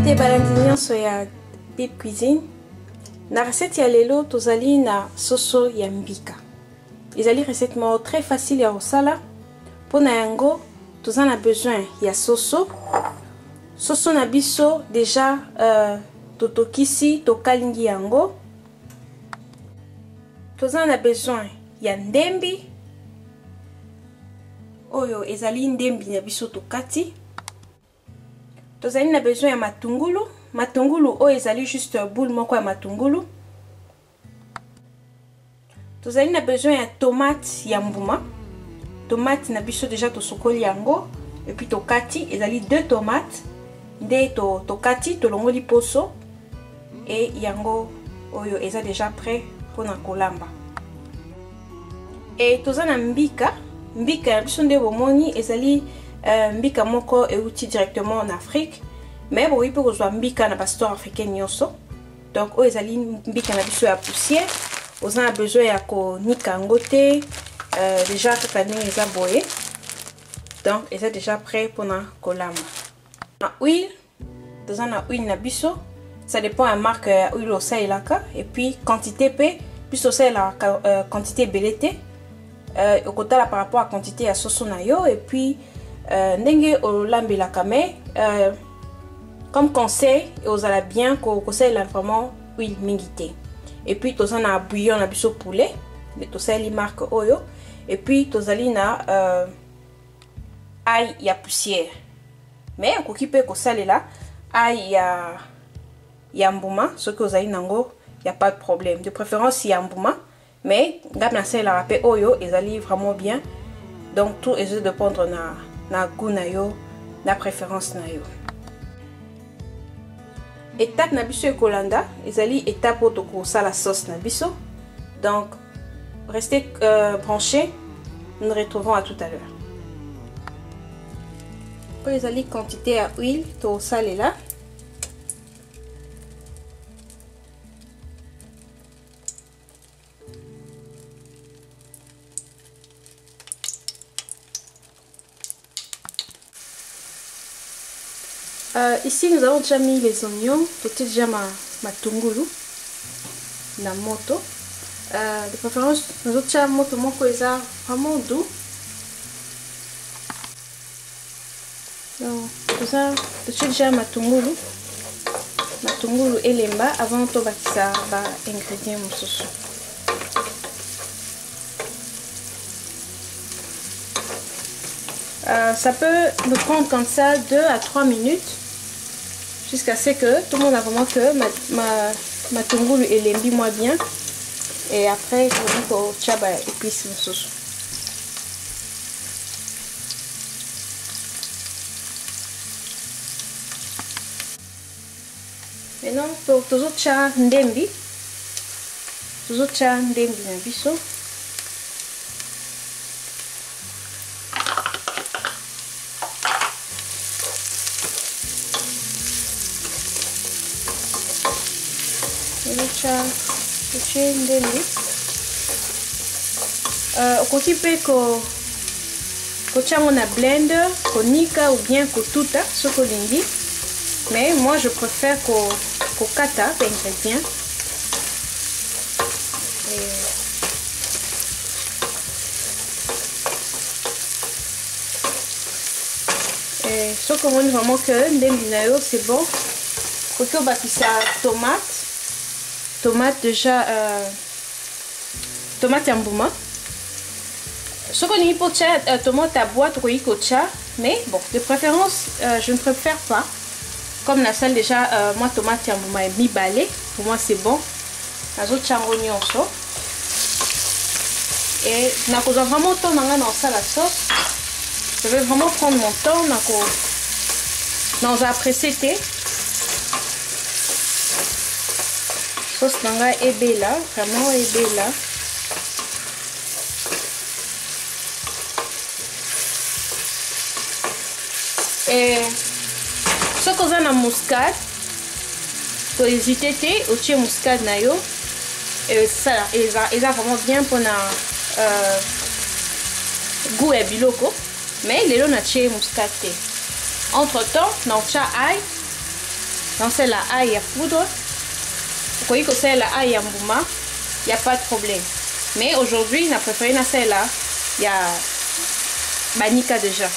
te balandi nyonso ya Bib Cuisine. Na recette ya lelo tozali na soso ya mbika. Ezali recette moko très facile ya kosala. Pona yango toza na besoin ya soso. Soso na biso déjà totokisi tokalingi yango. Toza na besoin ya ndembi. Oyo ezali ndembi na biso tokati. Tozali na besoin ya matungulu. Matungulu oyo ezali juste boule moko ya matungulu. Tozali na besoin ya tomate ya mbuma. Tomate na biso déjà tosokoli yango. Et puis tokati ezali 2 tomates. Nde tokati tolongoli poso. Et yango oyo eza déjà prêt pona kolamba. Et toza na mbika. Mbika ya biso nde bomoni ezali mbika moko euti directement en Afrique. Mais bon, il peut que mbika na pasteur africain nyonso. Donc oyo ezali mbika na biso ya poussière. Oza na besoin ya ko nika ngote. Déjà kaka ndenge eza boye. Donc eza déjà prêt pona kolamba. Na huile, toza na huile na biso. Ça dépend de la marque huile osalelaka. Et puis quantité pe, biso osalelaka quantité belete. Au côté là par rapport à quantité ya soso na yo. Et puis ndenge olambelaka mais comme conseil, vous allez bien conseil vraiment huile mingité. Et puis toza na bouillon na biso poulet, mais toza li marque oyo. Et puis toza li na ail ya poussière. Mais on peut conseiller là ail ya mbuma, ce que vous avez nango, y a pas de problème. De préférence ya mbuma, mais d'ab na sel la rappel oyo, ils allaient vraiment bien. Donc tout est de dépendre na goût na yo, na préférence na yo. Étape na biso ekolanda, ezali étape où toko la sauce na biso. Donc restez branchés, nous nous retrouvons à tout à l'heure. Pour ezali quantité à huile, to salé là. Ici nous avons déjà mis les oignons, peut-être déjà ma tungulu, la moto. De préférence, nous avons déjà moto moko eza vraiment doux. Donc, ça, peut-être déjà ma tungulu et lemba avant de bâtir les ingrédients mosusu. Ça peut nous prendre comme ça 2 à 3 minutes. Jusqu'à ce que tout le monde a vraiment que ma tungulu et lembi moi bien. Et après, je vous dis que chaba épice mon sauce. Maintenant, pour tous autres chats ndembi. Tous autres chats ndembi na biso. Okoki pe kotiango na blender, konika ou bien kotuta soko lingi. Mais moi je préfère kokata ingrédients. Et soko on vraiment que ndembi na yo c'est bon. Koto bakisa tomate déjà tomate yambuma. Ce qu'on y peut tomate à boîte ou mais bon de préférence je ne préfère pas comme la salle déjà moi tomate yambuma est mi balé pour moi c'est bon. Les autres champignons et n'a pas vraiment temps dans ça la sauce. Je vais vraiment prendre mon temps dans un précédé. Sauce nanga ebela, vraiment ebela. Et ce qu'on a na muscade, faut hésiter au tiers muscade na yo. Et ça, ils a vraiment bien pour na goût et biloko. Mais les lots na tiers muscade. Entre temps, na cha ail. Donc c'est la ail à poudre. Vous voyez que c'est la ail à mbouma, il n'y a pas de problème. Mais aujourd'hui, on a préféré celle-là. Il y a banika déjà.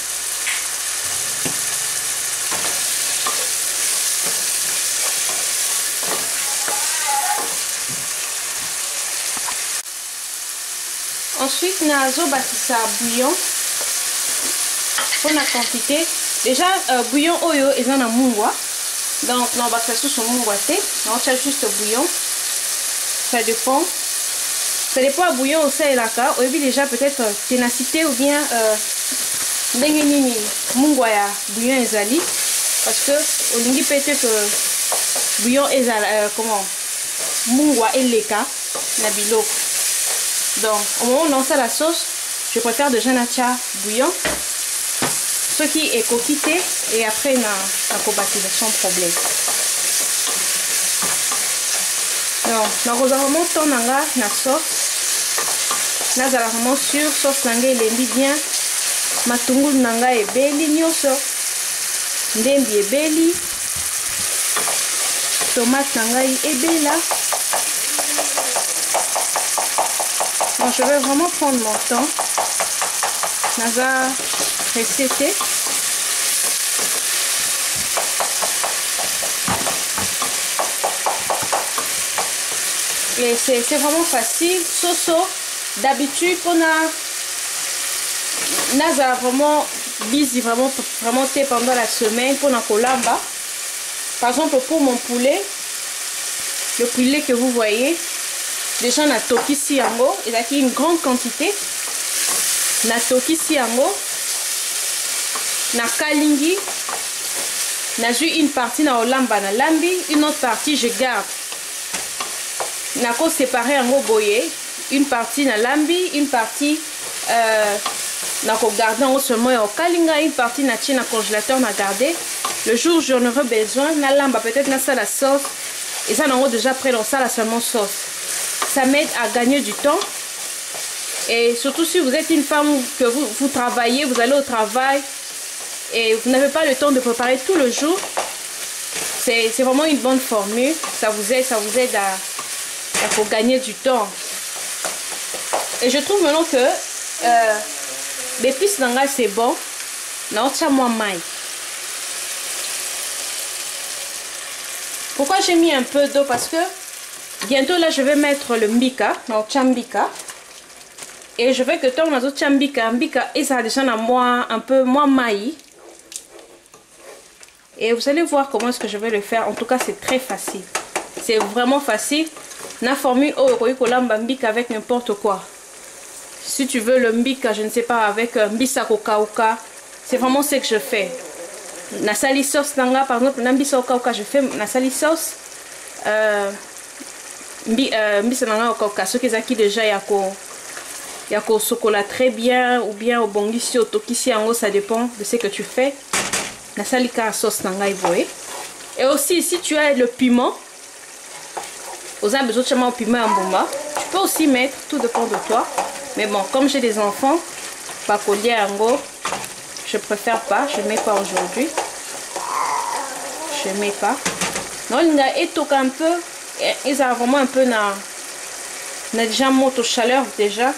Ensuite, nazo batissa bouillon. Pour la quantité, déjà bouillon oyo et en a mungwa. Donc, on va faire sur mungwa té. On va juste bouillon. Ça dépend. Ça dépend à bouillon aussi et la ka. Ou bien déjà peut-être ténacité ou bien nini mungwa ya bouillon ezali. Parce que au lingi peut-être que bouillon ezali comment mungwa et leka na bilo. Donc, au moment où on lance la sauce, je préfère déjà nacha bouillon. Ce qui est coquité et après la cobatisation problème. Donc, on va vraiment tourner la sauce. Là, on va vraiment sur sauce nanga elle est bien. Matungulu nanga est belle nyoso. Ndembi est belle. Tomate nanga est belle là. Donc, je vais vraiment prendre mon temps. Naza recette. Et c'est vraiment facile. Soso, d'habitude, on a Naza vraiment busy vraiment pendant la semaine pour la colamba. Par exemple, pour mon poulet, le poulet que vous voyez, déjà on a toki siango, il a une grande quantité. Na toki siango, na kalingi, na ju une partie na olamba na lambi, une autre partie je garde. Na ko séparer en boye, une partie na lambi, une partie na ko garder en seulement au kalinga, une partie na tien na congélateur na garder. Le jour où j'en aurai besoin, na lamba peut-être na ça la sauce et ça on a déjà prêt dans ça la seulement sauce. Ça m'aide à gagner du temps. Et surtout si vous êtes une femme que vous travaillez, vous allez au travail et vous n'avez pas le temps de préparer tout le jour, c'est vraiment une bonne formule. Ça vous aide à gagner du temps. Et je trouve maintenant que l'épice d'anga c'est bon. Non, moins maï. Pourquoi j'ai mis un peu d'eau? Parce que bientôt là je vais mettre le mbika, non chambika. Et je veux que ton mazo chambika, mbika et ça déjà un peu moins maï. Et vous allez voir comment est-ce que je vais le faire. En tout cas, c'est très facile. C'est vraiment facile. La formule mbika avec n'importe quoi. Si tu veux le mbika, je ne sais pas, avec mbisa kokauka, c'est vraiment ce que je fais. La sali sauce nanga, par exemple, mbisa kokauka, je fais la sali sauce. Mbisa nanga kokauka, ce qui déjà yako chocolat très bien ou bien au bongisi au tokisi ango, ça dépend de ce que tu fais. La salika sauce nanga ivoé. Et aussi si tu as le piment, aux as besoin de au piment en bomba, tu peux aussi mettre, tout dépend de toi. Mais bon, comme j'ai des enfants, pas collier ango, je préfère pas, je mets pas aujourd'hui. Je mets pas. Non, il y a étoqué un peu, ils ont vraiment un peu na déjà moto chaleur déjà.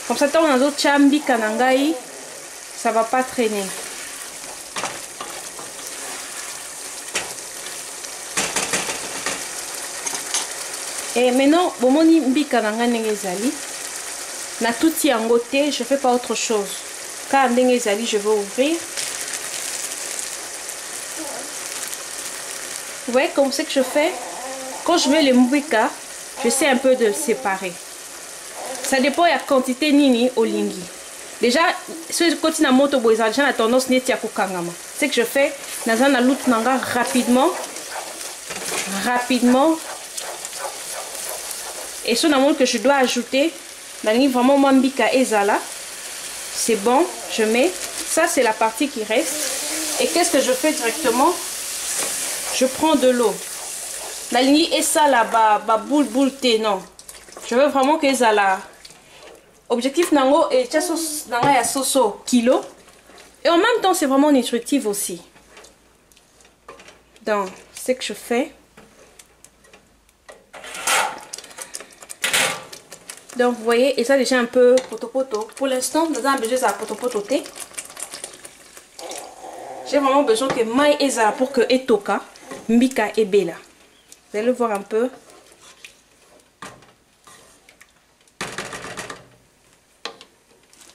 Comme ça, on a d'autres chambi kanangai, ça va pas traîner. Et maintenant, bomoni mbi kananga nengezali. Na tout yangoté, je fais pas autre chose. Car nengezali, je vais ouvrir. Vous voyez comme c'est que je fais? Quand je mets le mbika, je sais un peu de le séparer. Ça dépend de la quantité nini au lingi. Déjà, si je continue à monter au bois, j'ai la tendance à kangama. Ce que je fais, je vais rapidement. Et ce que je dois ajouter, vraiment mambika ezala. C'est bon, je mets. Ça, c'est la partie qui reste. Et qu'est-ce que je fais directement? Je prends de l'eau. La ligne et ça là-bas, boule thé, non. Je veux vraiment que ça là. Objectif nango et sauce nanga ya soso kilo. Et en même temps, c'est vraiment nutritif aussi. Donc, ce que je fais. Donc vous voyez, et ça déjà un peu poto. Pour l'instant, nous avons besoin de poto. J'ai vraiment besoin que mai et ça pour que etoka, mbika et bela. Vous allez le voir un peu.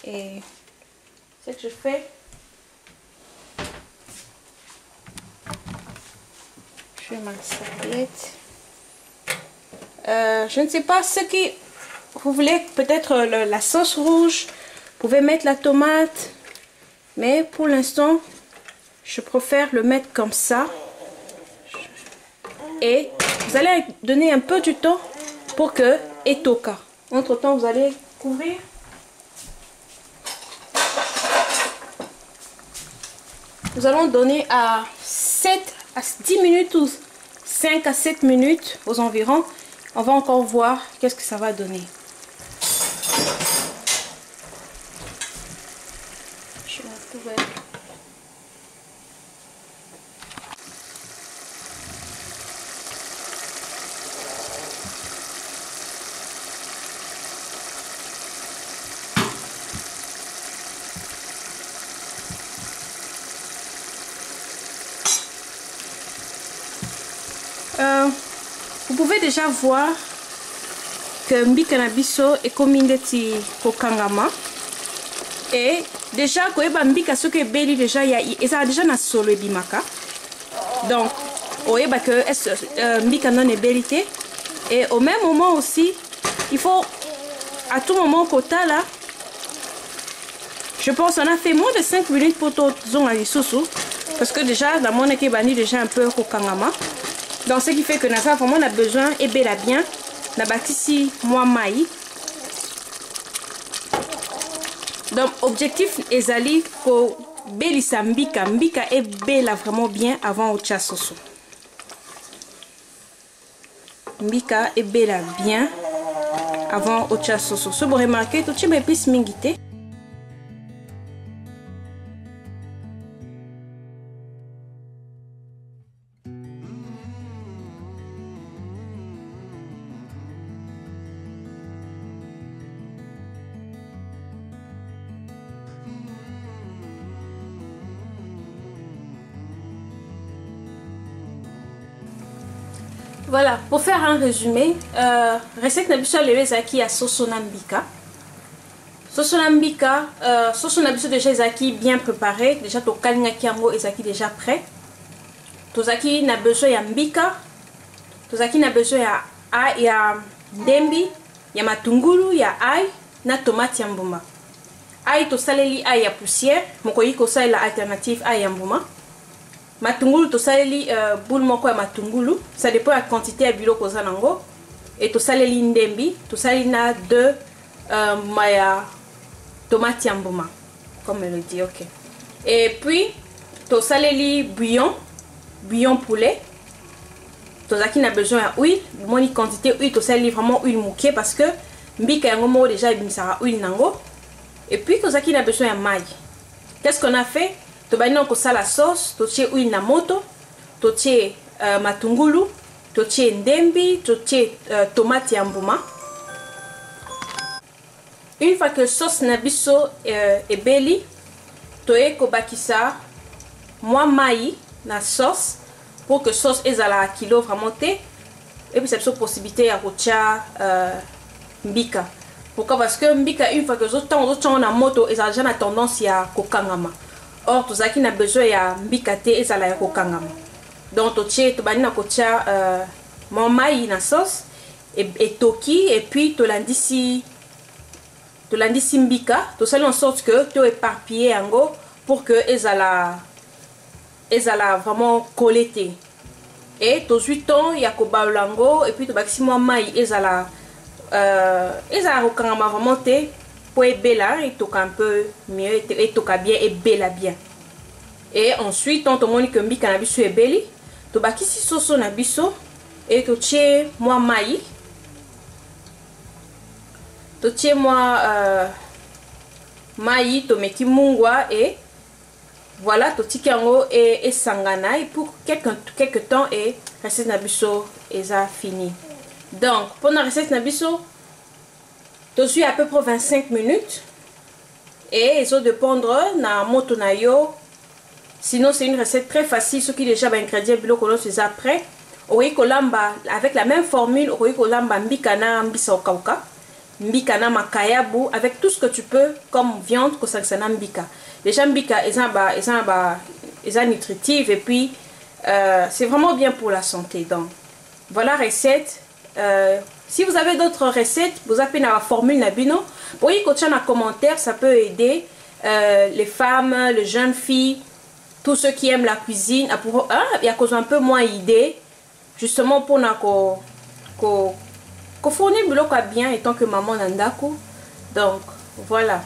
Et ce que je fais, je mets ma serviette. Je ne sais pas ce qui... Vous voulez peut-être la sauce rouge, vous pouvez mettre la tomate, mais pour l'instant, je préfère le mettre comme ça. Et vous allez donner un peu du temps pour que etoka. Entre temps, vous allez couvrir. Nous allons donner à 7 à 10 minutes ou 5 à 7 minutes aux environs. On va encore voir qu'est-ce que ça va donner. Je vais la poubelle. Vous pouvez déjà voir que mbika na biso ekomi ndeti kokangama et déjà koyeba mbika soki ebeli déjà ezala déjà na solo ebimaka, donc oyeba que mbika non ebeli te. Et au même moment aussi il faut à tout moment kotala. Je pense on a fait moins de 5 minutes pour tozonga lisusu parce que déjà la mona ki bani déjà un peu kokangama. Donc ce qui fait que Nasa vraiment on a besoin et bela bien. Na batisi moi maï. Donc objectif ezali ko belisa mbika et bela vraiment bien avant au chasoso. Mbika et bela bien avant au chasoso. Ce vous remarquez tout tu m'épices mingité. Voilà, pour faire un résumé, recette nabiso lewe zaki ya soso nambika. Soso nambika, soso nabiso déjà zaki bien préparé, déjà to kalinga kiango ezaki déjà prêt. Tozaki na besoin ya mbika, tozaki na besoin ya dembi, ya matungulu, ya ail, na tomate ya mbuma. Ail to saleli ail ya poussière, mokoyi ko la alternative ail ya mbuma. Matungulu to saleli boule moko ya matungulu, ça dépend de la quantité ya biloko za nango. Et to saleli ndembi, to saleli na 2 maya tomate ya mbuma, comme elle le dit, ok. Et puis to saleli bouillon poulet. To zaki na besoin ya huile, moni quantité huile to saleli vraiment huile mouké parce que mbika yango mo déjà bimisara huile nango. Et puis to zaki na besoin ya maï. Qu'est-ce qu'on a fait? To bani on kosa la sauce, to tie huile na moto, to tie matungulu, to tie ndembi, to tie tomate ya mbuma. Une fois que sauce na biso est beli, to ko bakisa moi maï na sauce pour que sauce ezala à kilo vraiment te. Et puis c'est une possibilité à kotia mbika. Pourquoi? Parce que mbika une fois que on a moto ezala déjà na tendance ya kokangama. Or, tout ça qui n'a besoin ya mbikate et ça la kokangama. Donc, to bani na kotia mon maï na sauce et toki et puis to landisi mbika. To ça en sorte que to éparpillé ango pour que ezala vraiment colleté. Et to 8 ans ya ko balango et puis to baxi mon maï ezala kokangama vraiment te. Pour bela et toka un peu mieux et toka bien et bela bien. Et ensuite on te montre que mbika na biso e beli to bakisi soso na biso et to tie moi maï to tie moi maï to meki mungwa et voilà totiki yango et sangana et pour quelques temps et recette na biso eza fini. Donc pour la recette na biso to suis à peu près 25 minutes et ils ont dépendre na moto na yo. Sinon c'est une recette très facile, ceux qui déjà ba ingrédients biloko no c'est après. Oyi kolamba avec la même formule, oyi kolamba mbikana mbisa okauka, mbikana makayabu avec tout ce que tu peux comme viande ko saksana mbika. Déjà mbika eza nutritive et puis c'est vraiment bien pour la santé. Donc voilà recette. Si vous avez d'autres recettes, vous appelez la formule Nabino. Pour y coacher en commentaire, ça peut aider les femmes, les jeunes filles, tous ceux qui aiment la cuisine. Il y a un peu moins d'idées, justement pour qu'on fournit le boulot bien étant que maman n'andako. Donc voilà.